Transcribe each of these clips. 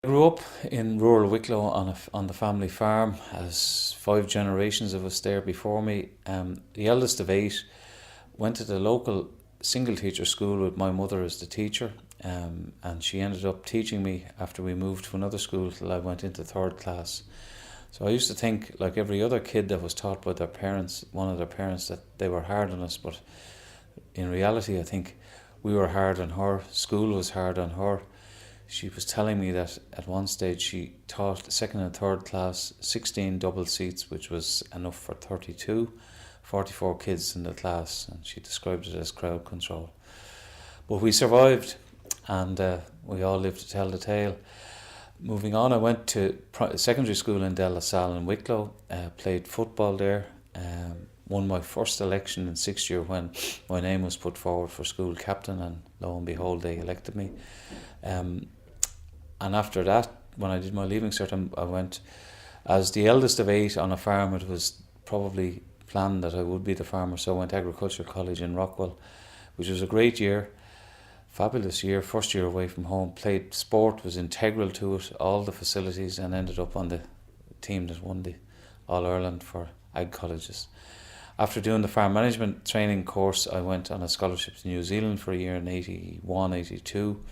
Grew up in rural Wicklow on the family farm, as 5 generations of us there before me. The eldest of 8 went to the local single teacher school with my mother as the teacher, and she ended up teaching me after we moved to another school till I went into 3rd class. So I used to think, like every other kid that was taught by their parents, one of their parents, that they were hard on us, but in reality I think we were hard on her, school was hard on her. She was telling me that at one stage she taught 2nd and 3rd class 16 double seats, which was enough for 44 kids in the class, and she described it as crowd control. But we survived, and we all lived to tell the tale. Moving on, I went to secondary school in De La Salle in Wicklow, played football there, won my first election in 6th year when my name was put forward for school captain, and lo and behold they elected me. And after that, when I did my leaving cert, I went as the eldest of 8 on a farm. It was probably planned that I would be the farmer, so I went to Agriculture College in Rockwell, which was a great year, fabulous year, first year away from home. Played sport, was integral to it, all the facilities, and ended up on the team that won the All-Ireland for ag colleges. After doing the farm management training course, I went on a scholarship to New Zealand for a year in 81, 82,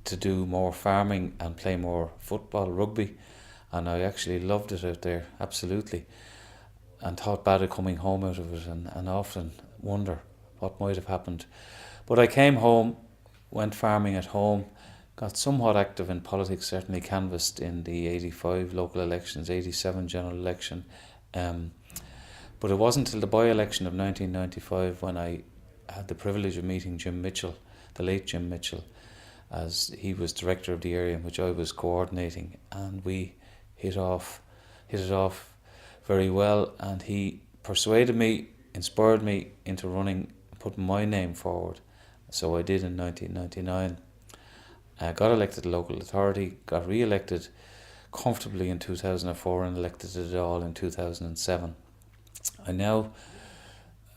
to do more farming and play more football, rugby, and I actually loved it out there, absolutely, and thought bad of coming home out of it, and often wonder what might have happened. But I came home, went farming at home, got somewhat active in politics, certainly canvassed in the 85 local elections, 87 general election, but it wasn't until the by-election of 1995 when I had the privilege of meeting Jim Mitchell, the late Jim Mitchell, as he was director of the area in which I was coordinating, and we hit it off very well, and he persuaded me, inspired me into running, putting my name forward. So I did in 1999. Got elected to local authority, got re-elected comfortably in 2004, and elected it all in 2007. I now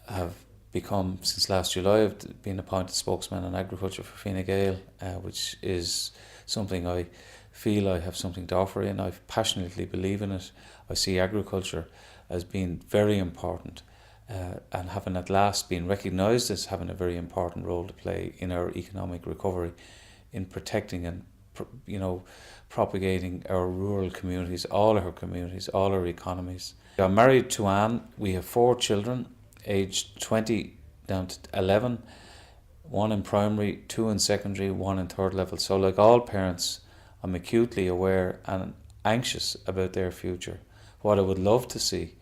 have become, since last July, I've been appointed spokesman on agriculture for Fine Gael, which is something I feel I have something to offer in. I passionately believe in it. I see agriculture as being very important, and having at last been recognised as having a very important role to play in our economic recovery, in protecting and propagating our rural communities, all our economies. I'm married to Anne. We have 4 children, aged 20 down to 11, 1 in primary, 2 in secondary, 1 in 3rd level. So like all parents, I'm acutely aware and anxious about their future. What I would love to see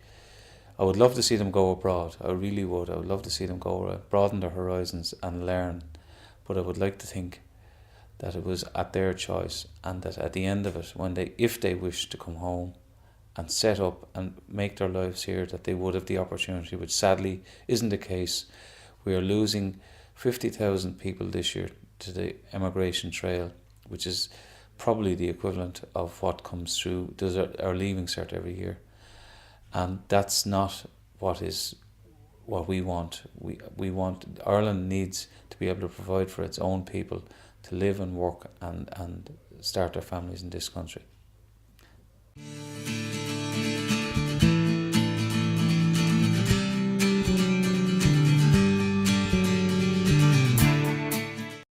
them go abroad. I really would. I would love to see them go broaden their horizons and learn. But I would like to think that it was at their choice, and that at the end of it, if they wish to come home and set up and make their lives here, that they would have the opportunity, which sadly isn't the case. We are losing 50,000 people this year to the emigration trail, which is probably the equivalent of what comes through, does our leaving cert every year. And that's not what we want. We want, Ireland needs to be able to provide for its own people to live and work and start their families in this country.